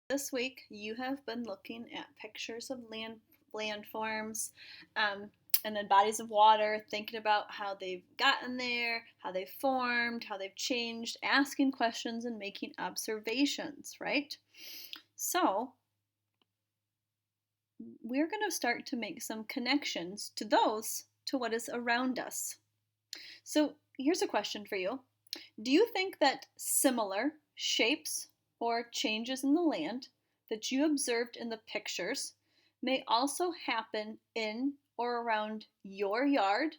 This week, you have been looking at pictures of landforms, um, and then bodies of water, thinking about how they've gotten there, how they've formed, how they've changed, asking questions and making observations, right? So, we're going to start to make some connections to what is around us. So, here's a question for you. Do you think that similar shapes or changes in the land that you observed in the pictures may also happen in or around your yard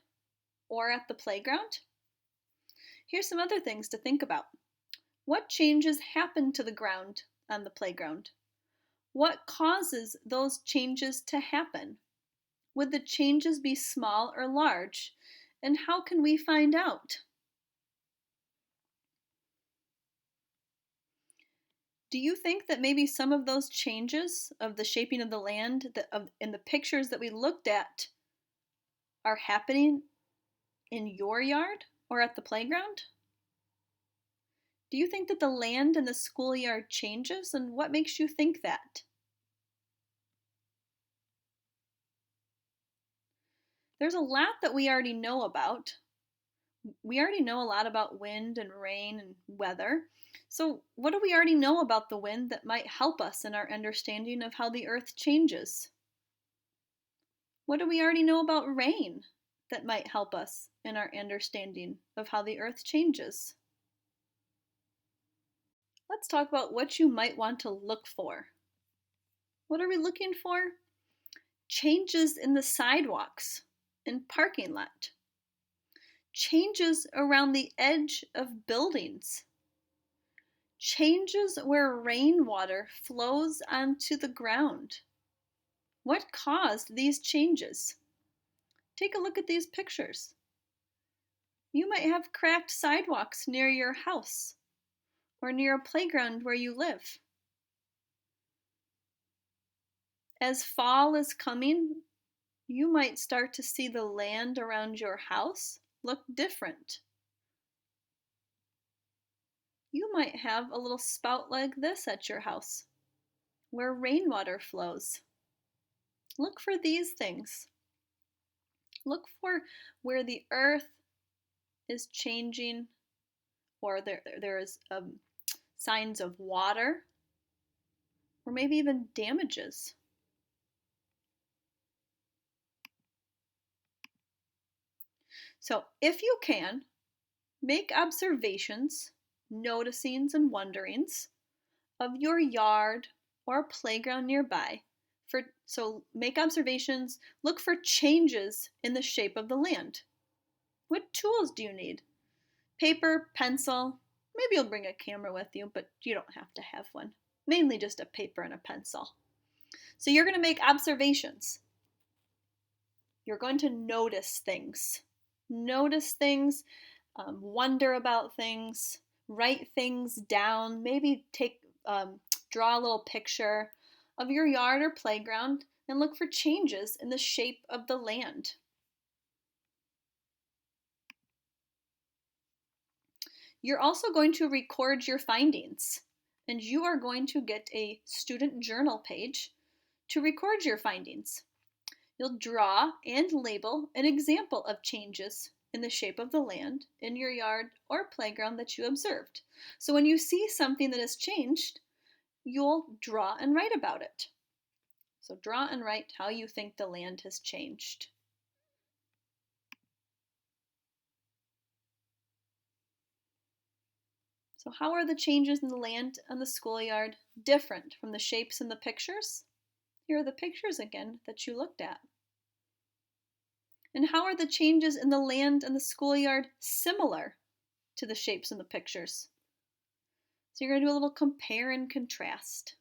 or at the playground? Here's some other things to think about. What changes happen to the ground on the playground? What causes those changes to happen? Would the changes be small or large? And how can we find out? Do you think that maybe some of those changes of the shaping of the land in the pictures that we looked at are happening in your yard or at the playground? Do you think that the land in the schoolyard changes, and what makes you think that? There's a lot that we already know about. We already know a lot about wind and rain and weather. So, what do we already know about the wind that might help us in our understanding of how the earth changes? What do we already know about rain that might help us in our understanding of how the earth changes? Let's talk about what you might want to look for. What are we looking for? Changes in the sidewalks and parking lot. Changes around the edge of buildings. Changes where rainwater flows onto the ground. What caused these changes? Take a look at these pictures. You might have cracked sidewalks near your house or near a playground where you live. As fall is coming, you might start to see the land around your house look different. You might have a little spout like this at your house where rainwater flows. Look for these things. Look for where the earth is changing, or there is signs of water, or maybe even damages. So if you can, make observations, noticings, and wonderings of your yard or playground nearby. So make observations, look for changes in the shape of the land. What tools do you need? Paper, pencil, maybe you'll bring a camera with you, but you don't have to have one. Mainly just a paper and a pencil. So you're going to make observations. You're going to notice things. Notice things, wonder about things, write things down, maybe draw a little picture of your yard or playground and look for changes in the shape of the land. You're also going to record your findings, and you are going to get a student journal page to record your findings. You'll draw and label an example of changes in the shape of the land in your yard or playground that you observed. So when you see something that has changed, you'll draw and write about it. So draw and write how you think the land has changed. So how are the changes in the land and the schoolyard different from the shapes in the pictures? Here are the pictures again that you looked at. And how are the changes in the land and the schoolyard similar to the shapes in the pictures? So you're going to do a little compare and contrast.